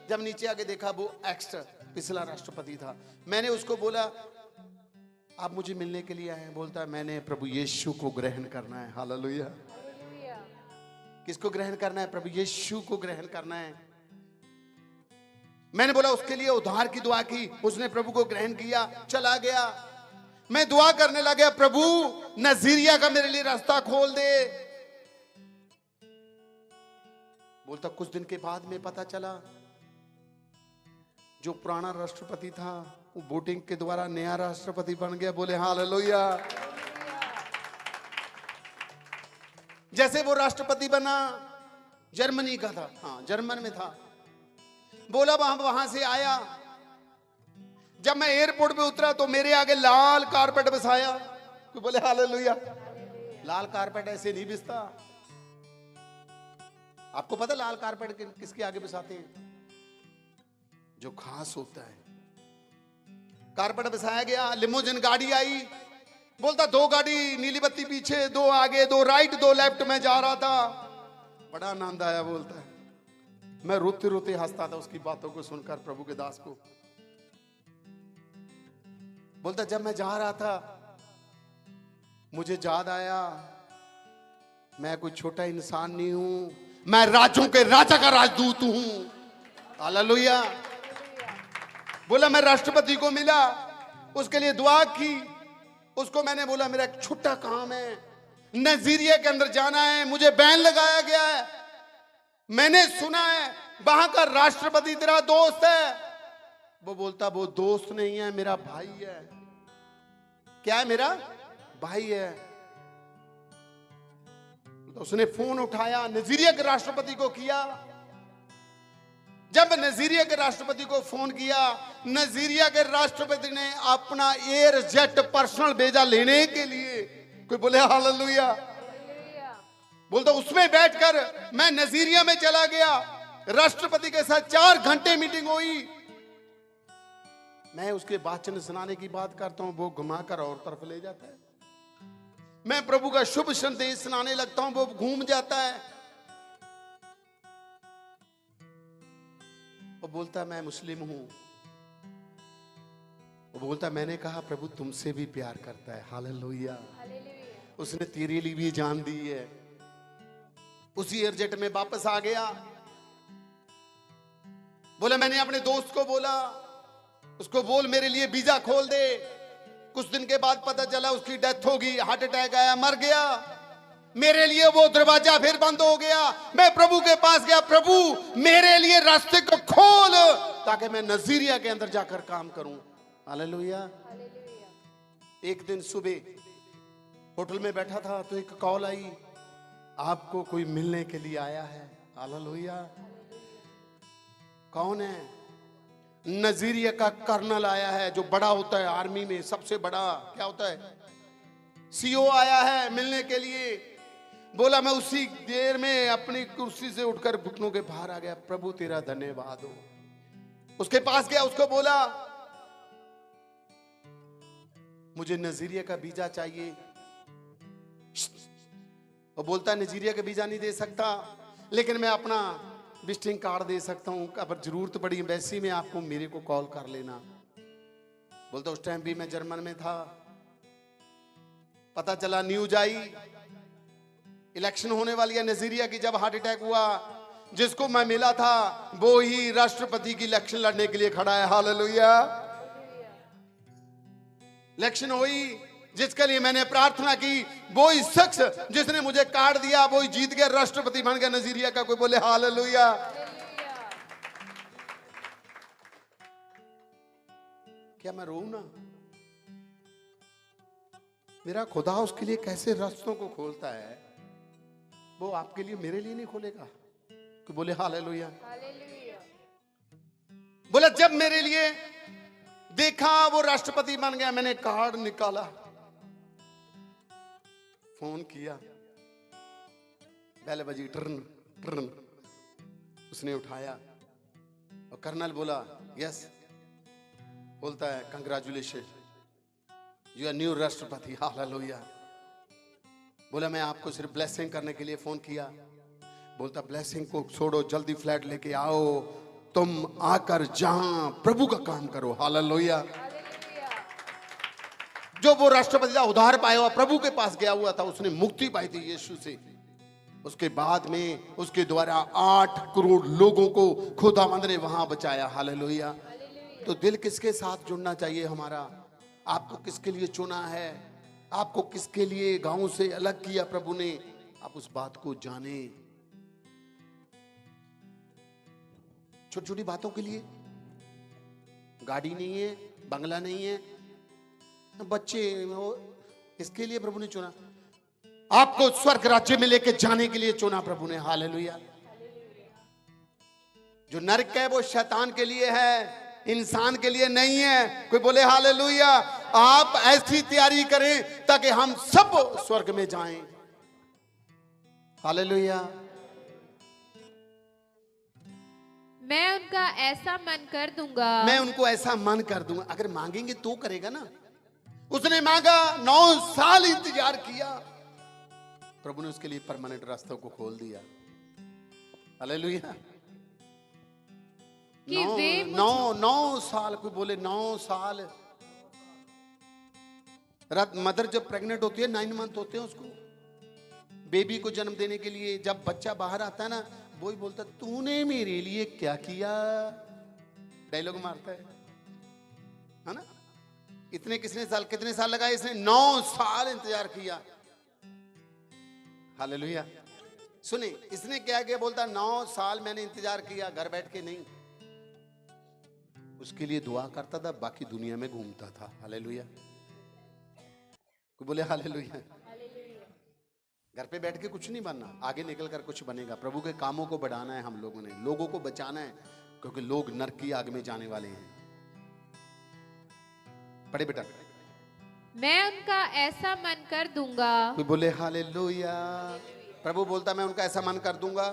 जब नीचे आके देखा, वो एक्स पिछला राष्ट्रपति था। मैंने उसको बोला, आप मुझे मिलने के लिए आए हैं? बोलता है, मैंने प्रभु यीशु को ग्रहण करना है। हालेलुया। किसको ग्रहण करना है? प्रभु यीशु को ग्रहण करना है। मैंने बोला, उसके लिए उद्धार की दुआ की, उसने प्रभु को ग्रहण किया, चला गया। मैं दुआ करने लगा, प्रभु नाइजीरिया का मेरे लिए रास्ता खोल दे। बोलता, कुछ दिन के बाद में पता चला, जो पुराना राष्ट्रपति था वो वोटिंग के द्वारा नया राष्ट्रपति बन गया। बोले हालेलुया। जैसे वो राष्ट्रपति बना, जर्मनी का था, हाँ जर्मन में था। बोला वहां से आया, जब मैं एयरपोर्ट पे उतरा तो मेरे आगे लाल कारपेट बिछाया। तो बोले हालेलुया। लाल कारपेट ऐसे नहीं बिछता। आपको पता लाल कारपेट किसके आगे बिछाते हैं? जो खास होता है। कारपेट बिछाया गया, लिमोजिन गाड़ी आई। बोलता, 2 गाड़ी, नीली बत्ती पीछे, 2 आगे, 2 राइट, 2 लेफ्ट में जा रहा था। बड़ा आनंद आया। बोलता है, मैं रोते रोते हंसता था उसकी बातों को सुनकर, प्रभु के दास को। बोलता जब मैं जा रहा था मुझे याद आया मैं कोई छोटा इंसान नहीं हूं, मैं राज्यों के राजा का राजदूत हूं। हालेलुया। बोला मैं राष्ट्रपति को मिला, उसके लिए दुआ की, उसको मैंने बोला मेरा एक छोटा काम है, नाइजीरिया के अंदर जाना है, मुझे बैन लगाया गया है, मैंने सुना है वहां का राष्ट्रपति तेरा दोस्त है। वो बोलता वो दोस्त नहीं है, मेरा भाई है। क्या है? मेरा भाई है। तो उसने फोन उठाया, नाइजीरिया के राष्ट्रपति को किया। जब नाइजीरिया के राष्ट्रपति को फोन किया, नाइजीरिया के राष्ट्रपति ने अपना एयर जेट पर्सनल भेजा लेने के लिए। कोई बोले हालेलुया। बोलता उसमें बैठकर मैं नाइजीरिया में चला गया, राष्ट्रपति के साथ 4 घंटे मीटिंग हुई। मैं उसके वचन सुनाने की बात करता हूं, वो घुमाकर और तरफ ले जाता है। मैं प्रभु का शुभ संदेश सुनाने लगता हूं, वो घूम जाता है। वो बोलता मैं मुस्लिम हूं। वो बोलता मैंने कहा प्रभु तुमसे भी प्यार करता है। हालेलुया। उसने तेरे लिए भी जान दी है। उसी एयरजेट में वापस आ गया। बोला मैंने अपने दोस्त को बोला, उसको बोल मेरे लिए वीजा खोल दे। कुछ दिन के बाद पता चला उसकी डेथ होगी, हार्ट अटैक आया, मर गया। मेरे लिए वो दरवाजा फिर बंद हो गया। मैं प्रभु के पास गया, प्रभु मेरे लिए रास्ते को खोल ताकि मैं नाइजीरिया के अंदर जाकर काम करूं। हालेलुया। एक दिन सुबह होटल में बैठा था तो एक कॉल आई, आपको कोई मिलने के लिए आया है। हालेलुया। कौन है? नाइजीरिया का कर्नल आया है, जो बड़ा होता है आर्मी में, सबसे बड़ा क्या होता है, सीओ आया है मिलने के लिए। बोला मैं उसी देर में अपनी कुर्सी से उठकर घुटनों के बाहर आ गया, प्रभु तेरा धन्यवाद हो। उसके पास गया, उसको बोला मुझे नाइजीरिया का वीजा चाहिए। वो बोलता नाइजीरिया का वीजा नहीं दे सकता, लेकिन मैं अपना विजिटिंग कार्ड दे सकता हूं, अगर जरूरत पड़ी एम्बेसी में आपको मेरे को कॉल कर लेना। बोलता उस टाइम भी मैं जर्मन में था। पता चला न्यूज आई, इलेक्शन होने वाली है नाइजीरिया की। जब हार्ट अटैक हुआ, जिसको मैं मिला था वो ही राष्ट्रपति की इलेक्शन लड़ने के लिए खड़ा है। हालेलुया। इलेक्शन हुई, जिसके लिए मैंने प्रार्थना की, वो ही शख्स जिसने मुझे कार्ड दिया वो ही जीत गया, राष्ट्रपति बन गया नाइजीरिया का। कोई बोले हालेलुया। क्या मैं रोऊं ना? मेरा खुदा उसके लिए कैसे रास्तों को खोलता है, वो आपके लिए मेरे लिए नहीं खोलेगा। कोई बोले हालेलुया। बोला जब मेरे लिए देखा वो राष्ट्रपति बन गया, मैंने कार्ड निकाला, फोन किया, बेल बजी, ट्रन ट्रन। उसने उठाया और कर्नल बोला यस। बोलता है कंग्रेचुलेशन, यू आर न्यू राष्ट्रपति। हालेलुया। बोला मैं आपको सिर्फ ब्लेसिंग करने के लिए फोन किया। बोलता ब्लेसिंग को छोड़ो, जल्दी फ्लैट लेके आओ, तुम आकर जहां प्रभु का काम करो। हालेलुया। जो वो राष्ट्रपति था उधार पाया हुआ प्रभु के पास गया हुआ था, उसने मुक्ति पाई थी यीशु से। उसके बाद में उसके द्वारा 8 करोड़ लोगों को खुदावंद ने वहां बचाया। हालेलुया। तो दिल किसके साथ जुड़ना चाहिए हमारा? आपको किसके लिए चुना है? आपको किसके लिए गांव से अलग किया प्रभु ने? आप उस बात को जाने। छोटी छोटी बातों के लिए, गाड़ी नहीं है, बंगला नहीं है, बच्चे हो, इसके लिए प्रभु ने चुना। आपको स्वर्ग राज्य में लेके जाने के लिए चुना प्रभु ने। हालेलुया। जो नरक है वो शैतान के लिए है, इंसान के लिए नहीं है। कोई बोले हालेलुया। आप ऐसी तैयारी करें ताकि हम सब स्वर्ग में जाएं। हालेलुया। मैं उनका ऐसा मन कर दूंगा, मैं उनको ऐसा मन कर दूंगा। अगर मांगेंगे तो करेगा ना। उसने मांगा, 9 साल इंतजार किया, प्रभु ने उसके लिए परमानेंट रास्तों को खोल दिया। हालेलुया। कि वे 9 साल। कोई बोले 9 साल। मदर जब प्रेग्नेंट होती है 9 मंथ होते हैं उसको, बेबी को जन्म देने के लिए। जब बच्चा बाहर आता है ना, वो ही बोलता तूने मेरे लिए क्या किया, डायलॉग मारता है ना। कितने साल लगाए इसने? 9 साल इंतजार किया। हालेलुया। सुने, इसने क्या किया? बोलता 9 साल मैंने इंतजार किया, घर बैठ के नहीं, उसके लिए दुआ करता था, बाकी दुनिया में घूमता था। हालेलुया। कोई बोले हालेलुया। घर पे बैठ के कुछ नहीं बनना, आगे निकल कर कुछ बनेगा। प्रभु के कामों को बढ़ाना है हम लोगों ने, लोगों को बचाना है, क्योंकि लोग नरक की आग में जाने वाले हैं। पढ़े बेटा। मैं उनका ऐसा मन कर दूंगा। कोई बोले हालेलुया। प्रभु बोलता मैं उनका ऐसा मन कर दूंगा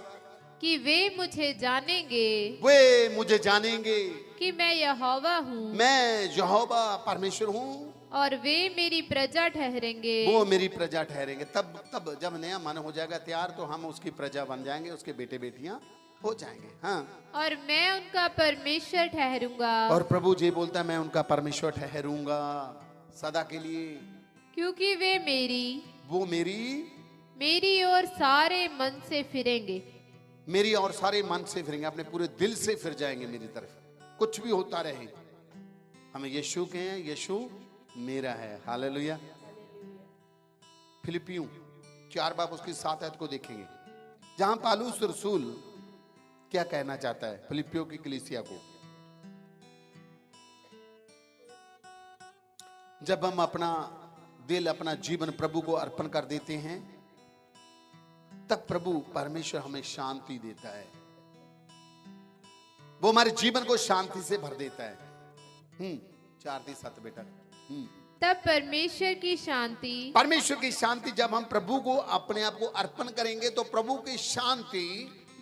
कि वे मुझे जानेंगे, वे मुझे जानेंगे कि मैं यहोवा हूँ, मैं यहोवा परमेश्वर हूँ, और वे मेरी प्रजा ठहरेंगे। वो मेरी प्रजा ठहरेंगे। तब जब नया मन हो जाएगा तैयार, तो हम उसकी प्रजा बन जाएंगे, उसके बेटे बेटियां हो जाएंगे। हाँ, और मैं उनका परमेश्वर ठहरूंगा। और प्रभु जी बोलता है मैं उनका परमेश्वर ठहरूंगा सदा के लिए, क्योंकि वे वो मेरी ओर सारे मन से फिरेंगे। मेरी और सारे मन से फिरेंगे, अपने पूरे दिल से फिर जाएंगे मेरी तरफ। कुछ भी होता रहे, हमें यीशु के हैं, यीशु मेरा है। हालेलुया। फिलिपियों 4 बाब उसकी 7 आयत को देखेंगे, जहां पौलुस रसूल क्या कहना चाहता है फिलिपियों की कलीसिया को। जब हम अपना दिल, अपना जीवन प्रभु को अर्पण कर देते हैं, तब प्रभु परमेश्वर हमें शांति देता है, वो हमारे जीवन को शांति से भर देता है। 4:7 बेटा। तब परमेश्वर की शांति, जब हम प्रभु को अपने आप को अर्पण करेंगे, तो प्रभु की शांति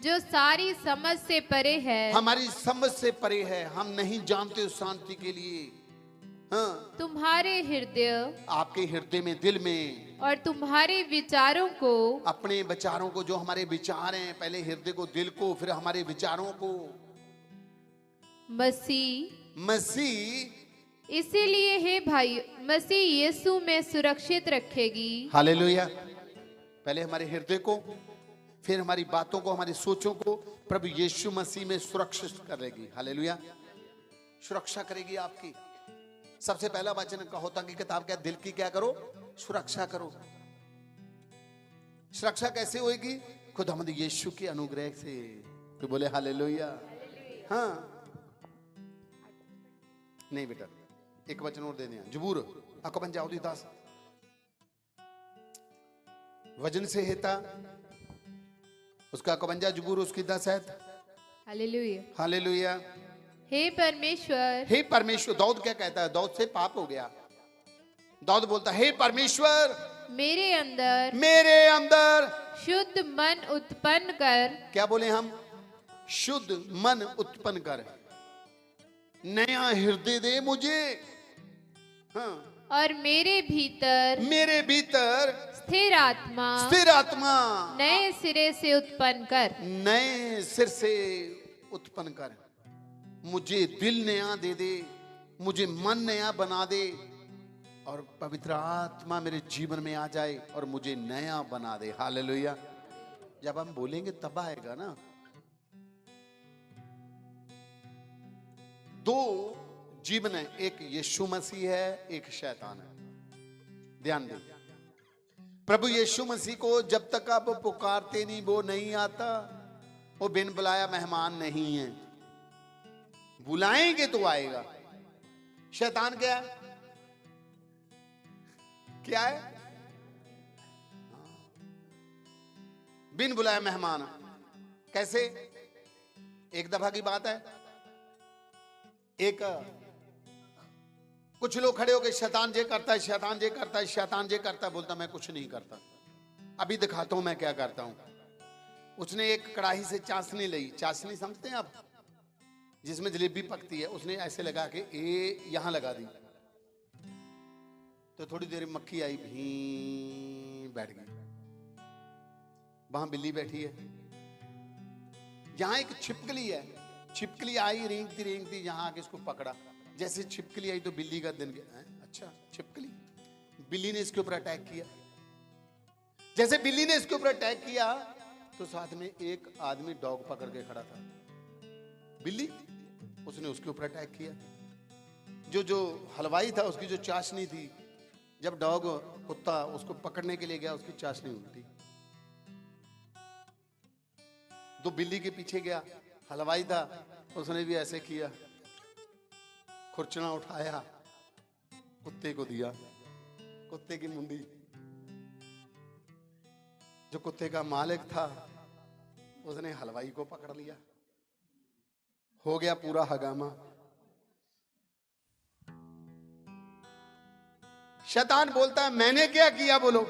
जो सारी समझ से परे है, हमारी समझ से परे है, हम नहीं जानते उस शांति के लिए। हाँ, तुम्हारे हृदय, आपके हृदय में, दिल में, और तुम्हारे विचारों को, अपने विचारों को, जो हमारे विचार हैं, पहले हृदय को, दिल को, फिर हमारे विचारों को मसीह इसीलिए हे भाई मसीह यीशु में सुरक्षित रखेगी। हालेलुया। पहले हमारे हृदय को, फिर हमारी बातों को, हमारी सोचों को प्रभु यीशु मसीह में सुरक्षित करेगी। हालेलुया। सुरक्षा करेगी आपकी। सबसे पहला वचन का होता कि किताब क्या, दिल की क्या करो, सुरक्षा करो। सुरक्षा कैसे होगी? खुद हम यीशु के अनुग्रह से। तो बोले हालेलुया। हाँ, नहीं बेटा, एक वचन और दे दें। जबूर अकबन जाऊदी दास वजन से हेता, उसका 51 जबूर, उसकी 10 आयत। हालेलुया। हालेलुया। हे परमेश्वर। दाऊद क्या कहता है? दाऊद से पाप हो गया। दाऊद बोलता हे परमेश्वर, मेरे अंदर शुद्ध मन उत्पन्न कर। क्या बोले हम? शुद्ध मन उत्पन्न कर, नया हृदय दे मुझे। हाँ, और मेरे भीतर स्थिर आत्मा नए सिरे से उत्पन्न कर। मुझे दिल नया दे दे, मुझे मन नया बना दे, और पवित्र आत्मा मेरे जीवन में आ जाए और मुझे नया बना दे। हालेलुया। जब हम बोलेंगे तब आएगा ना। 2 जीवन है, एक यीशु मसीह है, एक शैतान है। ध्यान दें, प्रभु यीशु मसीह को जब तक आप पुकारते नहीं, वो नहीं आता। वो बिन बुलाया मेहमान नहीं है, बुलाएंगे तो आएगा। शैतान क्या है? क्या है? बिन बुलाया मेहमान। कैसे? एक दफा की बात है, कुछ लोग खड़े हो गए, शैतान ये करता है, शैतान ये करता है, शैतान ये करता है। बोलता मैं कुछ नहीं करता, अभी दिखाता हूं मैं क्या करता हूं। उसने एक कढ़ाई से चाशनी ली। चाशनी समझते हैं आप, जिसमें जलेबी पकती है। उसने ऐसे लगा के यहां लगा दी, तो थोड़ी देर मक्खी आई, भी बैठ गई। वहां बिल्ली बैठी है, यहां एक छिपकली है। छिपकली आई, रेंगती रेंगती यहां आके इसको पकड़ा। जैसे छिपकली आई तो बिल्ली का दिन गया। अच्छा, छिपकली बिल्ली ने इसके ऊपर अटैक किया। जैसे बिल्ली ने इसके ऊपर अटैक किया तो साथ में एक आदमी डॉग पकड़ के खड़ा था। बिल्ली, उसने उसके ऊपर अटैक किया। जो हलवाई था उसकी जो चाशनी थी, जब डॉग कुत्ता उसको पकड़ने के लिए गया उसकी चाशनी उल्टी। तो बिल्ली के पीछे गया, हलवाई था, उसने भी ऐसे किया, खुरचना उठाया, कुत्ते को दिया, कुत्ते की मुंडी। जो कुत्ते का मालिक था उसने हलवाई को पकड़ लिया। हो गया पूरा हगामा। शैतान बोलता है मैंने क्या किया, बोलो।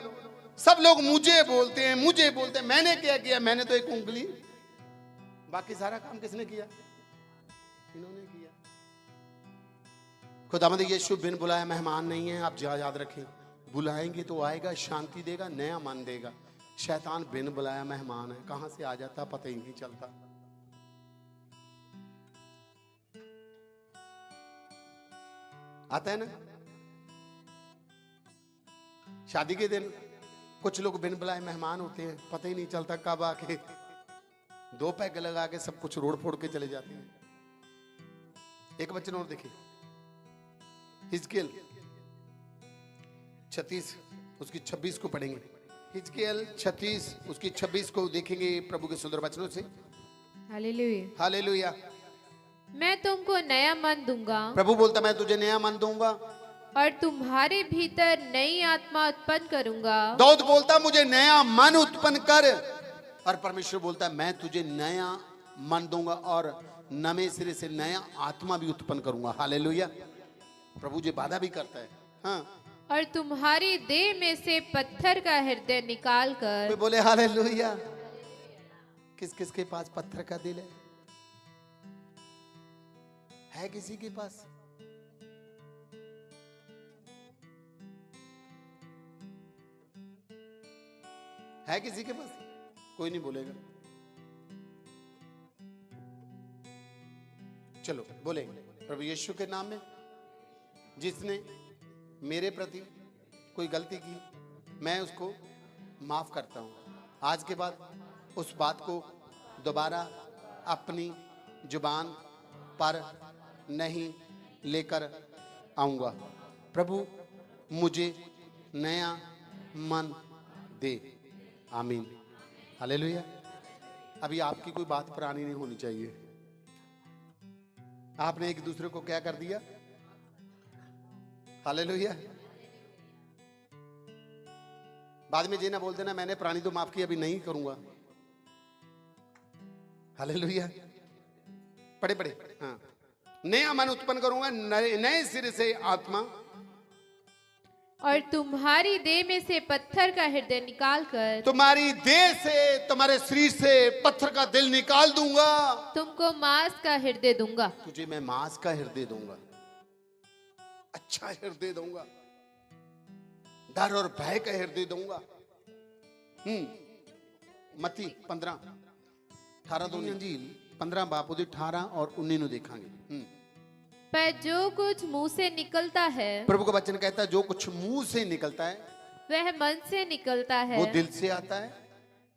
सब लोग मुझे बोलते हैं, मुझे बोलते हैं, मैंने क्या किया? मैंने तो एक उंगली, बाकी सारा काम किसने किया? इन्होंने किया। खुदावंद यीशु बिन बुलाए मेहमान नहीं है, आप याद रखें। बुलाएंगे तो आएगा, शांति देगा, नया मन देगा। शैतान बिन बुलाया मेहमान है, कहां से आ जाता पता ही नहीं चलता। आता है ना? शादी के दिन कुछ लोग बिन बुलाए मेहमान होते हैं, पता ही नहीं चलता कब आके 2 पैग लगा के सब कुछ रोड फोड़ के चले जाते हैं। एक वचन और देखिए, हिजकियेल 36 उसकी 26 को पढ़ेंगे। हिजकियेल 36 उसकी 26 को देखेंगे प्रभु के सुंदर वचनों से। हालेलुया। हालेलुया। मैं तुमको नया मन दूंगा प्रभु बोलता मैं तुझे नया मन दूंगा और तुम्हारे भीतर नई आत्मा उत्पन्न करूंगा। दाऊद बोलता मुझे नया मन उत्पन्न कर, और परमेश्वर बोलता मैं तुझे नया मन दूंगा और नए सिरे से नया आत्मा भी उत्पन्न करूंगा। हालेलुया। प्रभु जी वादा भी करता है। हाँ, और तुम्हारी देह में से पत्थर का हृदय निकाल कर। बोले हालेलुया। किस किस के पास पत्थर का दिल है किसी के पास? है किसी के पास? कोई नहीं बोलेगा। चलो बोलेंगे प्रभु यीशु के नाम में। जिसने मेरे प्रति कोई गलती की, मैं उसको माफ करता हूं। आज के बाद उस बात को दोबारा अपनी जुबान पर नहीं लेकर आऊंगा। प्रभु मुझे नया मन दे। आमीन। हालेलुया। अभी आपकी कोई बात पुरानी नहीं होनी चाहिए। आपने एक दूसरे को क्या कर दिया? हालेलुया। बाद में जी ना बोल देना मैंने पुरानी तो माफ की, अभी नहीं करूंगा। हालेलुया। पढ़े पढ़े। हाँ, नया मन उत्पन्न करूंगा, नए सिरे से आत्मा, और तुम्हारी देह में से पत्थर का हृदय निकाल कर। तुम्हारी देह से, तुम्हारे शरीर से पत्थर का दिल निकाल दूंगा। तुमको मांस का हृदय दूंगा। तुझे मैं मांस का हृदय दूंगा, अच्छा हृदय दूंगा, डर और भय का हृदय दूंगा। मत्ती 15:18 तो अंजील 15 बाप 18 और 19 देखांगे। पर जो कुछ मुंह से निकलता है, प्रभु का वचन कहता है जो कुछ मुंह से निकलता है वह मन से निकलता है, वो दिल से आता है,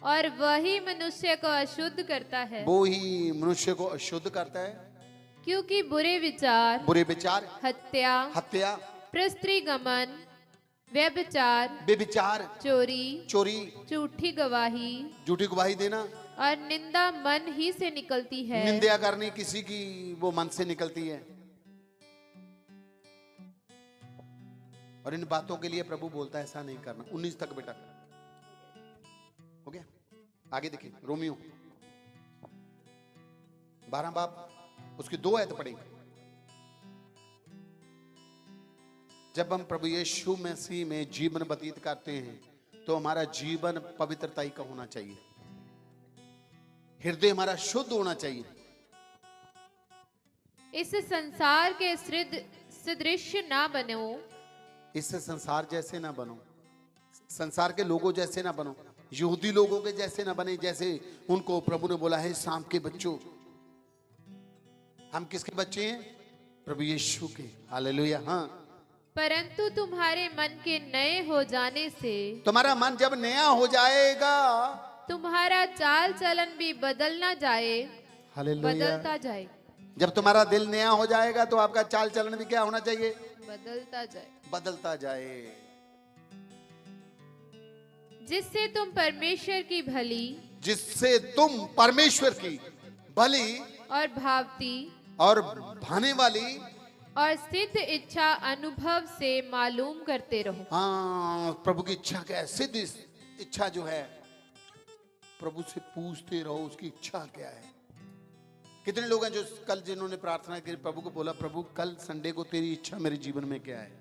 और वही मनुष्य को अशुद्ध करता है। वो ही मनुष्य को अशुद्ध करता है। क्योंकि बुरे विचार, हत्या, प्रस्त्रीगमन, व्यभिचार, चोरी, झूठी गवाही देना और निंदा मन ही से निकलती है। निंदा करनी किसी की वो मन से निकलती है। और इन बातों के लिए प्रभु बोलता है ऐसा नहीं करना। 19 तक बेटा हो गया। आगे देखिए रोमियो 12 बाप उसकी 2 आयत पढ़ेंगे। जब हम प्रभु यीशु मसीह में जीवन व्यतीत करते हैं तो हमारा जीवन पवित्रता का होना चाहिए, हृदय हमारा शुद्ध होना चाहिए। इस संसार के सदृश ना बनो, इससे संसार जैसे ना बनो, संसार के लोगों जैसे ना बनो, यहूदी लोगों के जैसे ना बने, जैसे उनको प्रभु ने बोला है सांप के बच्चों। हम किसके बच्चे हैं? प्रभु यीशु के। हालेलुया। हाँ, परंतु तुम्हारे मन के नए हो जाने से तुम्हारा मन जब नया हो जाएगा, तुम्हारा चाल चलन भी बदलना जाए, हालेलुया, बदलता जाए, जब तुम्हारा दिल नया हो जाएगा तो आपका चाल चलन भी क्या होना चाहिए? बदलता जाए, बदलता जाए, जिससे तुम परमेश्वर की भली जिससे तुम परमेश्वर की भली और भावती और भाने वाली और सिद्ध इच्छा अनुभव से मालूम करते रहो। हाँ, प्रभु की इच्छा क्या है? सिद्ध इच्छा जो है, प्रभु से पूछते रहो उसकी इच्छा क्या है। कितने लोग हैं जो कल जिन्होंने प्रार्थना की, प्रभु को बोला प्रभु कल संडे को तेरी इच्छा मेरे जीवन में क्या है?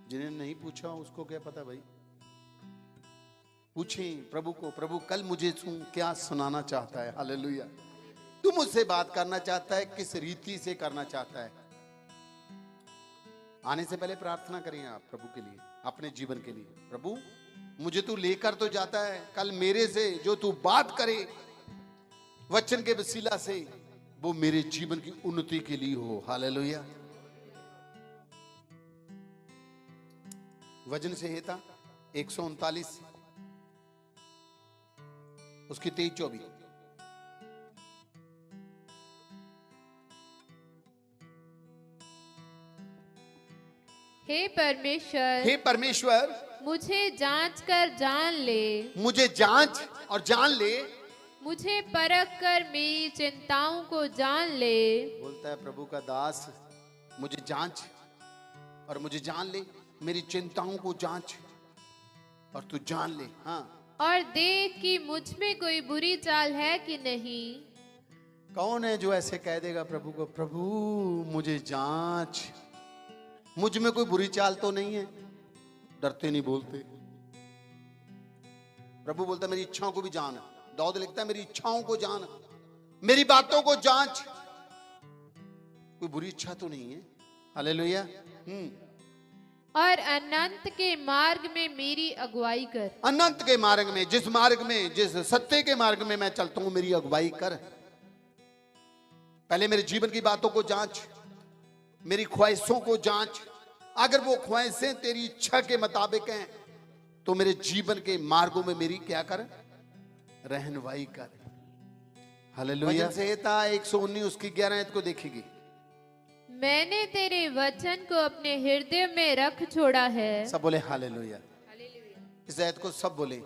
जिन्हें नहीं पूछा उसको क्या पता भाई? पूछें प्रभु को, प्रभु कल मुझे क्या सुनाना चाहता है? हालेलुया। तू मुझसे बात करना चाहता है, किस रीति से करना चाहता है? आने से पहले प्रार्थना करें आप प्रभु के लिए, अपने जीवन के लिए। प्रभु मुझे तू लेकर तो जाता है, कल मेरे से जो तू बात करे वचन के वसीला से, वो मेरे जीवन की उन्नति के लिए हो। हालेलुया। वचन संहिता 139 उसकी 23-24। हे परमेश्वर, हे परमेश्वर, मुझे जांच कर जान ले, मुझे जांच और जान ले, मुझे परख कर मेरी चिंताओं को जान ले। बोलता है प्रभु का दास, मुझे जांच और मुझे जान ले, मेरी चिंताओं को जांच और तू जान ले। हाँ, और देख कि मुझ में कोई बुरी चाल है कि नहीं। कौन है जो ऐसे कह देगा प्रभु को, प्रभु मुझे जांच, मुझ में कोई बुरी चाल तो नहीं है? डरते नहीं बोलते। प्रभु बोलता मेरी इच्छाओं को भी जान। दाऊद लिखता है मेरी इच्छाओं को जान, मेरी बातों को जांच, कोई बुरी इच्छा तो नहीं है। हालेलुया। और अनंत के मार्ग में मेरी अगुवाई कर। अनंत के मार्ग में, जिस मार्ग में, जिस सत्य के मार्ग में मैं चलता हूं, मेरी अगुवाई कर। पहले मेरे जीवन की बातों को जांच, मेरी ख्वाहिशों को जांच। अगर वो ख्वाहिशें तेरी इच्छा के मुताबिक हैं तो मेरे जीवन के मार्गों में मेरी क्या कर? रहनुमाई कर। हालेलुया। वचन संहिता 119 उसकी 11 आयत को देखेगी। मैंने तेरे वचन को अपने हृदय में रख छोड़ा है। सब बोले हालेलुया। इस आयत को सब बोले,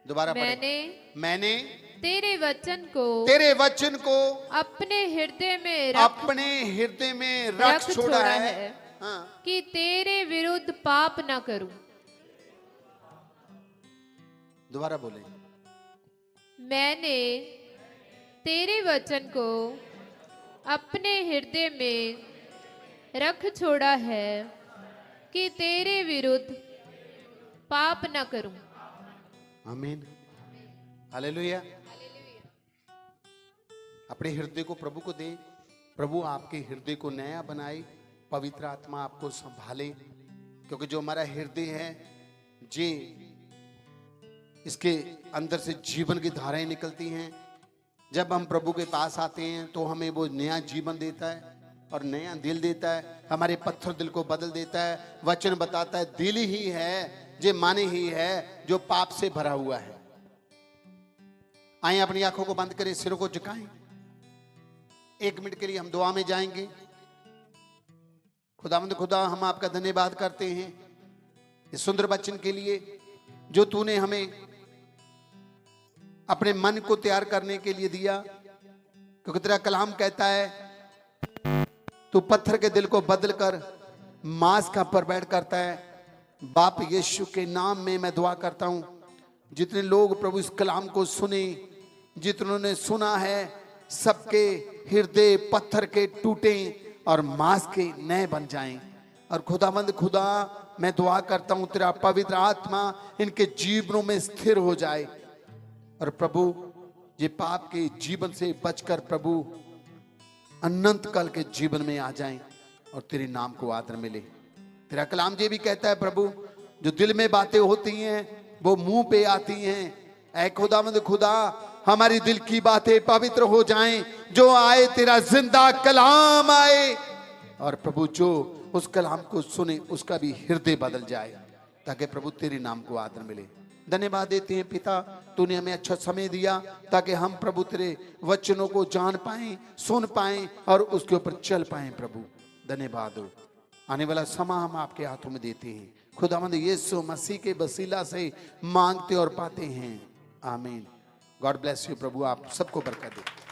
दोबारा पढ़े। मैंने तेरे वचन को अपने हृदय में रख रख छोड़ा है। हाँ। कि तेरे विरुद्ध पाप न करूं। दोबारा बोले। मैंने तेरे वचन को अपने हृदय में रख छोड़ा है कि तेरे विरुद्ध पाप न करूं। आमीन। हालेलुया। अपने हृदय को प्रभु को दे, प्रभु आपके हृदय को नया बनाए, पवित्र आत्मा आपको संभाले, क्योंकि जो हमारा हृदय है जे इसके अंदर से जीवन की धाराएं निकलती हैं। जब हम प्रभु के पास आते हैं तो हमें वो नया जीवन देता है और नया दिल देता है, हमारे पत्थर दिल को बदल देता है। वचन बताता है दिल ही है जे माने ही है जो पाप से भरा हुआ है। आइए अपनी आंखों को बंद करें, सिरों को झुकाएं। 1 मिनट के लिए हम दुआ में जाएंगे। खुदावंद खुदा, हम आपका धन्यवाद करते हैं इस सुंदर वचन के लिए जो तूने हमें अपने मन को तैयार करने के लिए दिया, क्योंकि तेरा कलाम कहता है तू पत्थर के दिल को बदल कर मांस का परवैड़ करता है। बाप यीशु के नाम में मैं दुआ करता हूं, जितने लोग प्रभु इस कलाम को सुने, जितनों ने सुना है, सबके हृदय पत्थर के टूटे और मांस के नए बन जाएं। और खुदावंद खुदा, मैं दुआ करता हूं तेरा पवित्र आत्मा इनके जीवनों में स्थिर हो जाए और प्रभु ये पाप के जीवन से बचकर प्रभु अनंत काल के जीवन में आ जाएं और तेरे नाम को आदर मिले। तेरा कलाम ये भी कहता है प्रभु, जो दिल में बातें होती हैं वो मुंह पे आती हैं। ऐ खुदावंद खुदा, हमारी दिल की बातें पवित्र हो जाएं, जो आए तेरा जिंदा कलाम आए और प्रभु जो उस कलाम को सुने उसका भी हृदय बदल जाए, ताकि प्रभु तेरे नाम को आदर मिले। धन्यवाद देते हैं पिता, तूने हमें अच्छा समय दिया ताकि हम प्रभु तेरे वचनों को जान पाएं, सुन पाएं और उसके ऊपर चल पाएं। प्रभु धन्यवाद हो। आने वाला समय हम आपके हाथों में देते हैं। खुदावंद यीशु मसीह के वसीला से मांगते और पाते हैं, आमीन। God bless you. प्रभु आप सबको बरकत दे।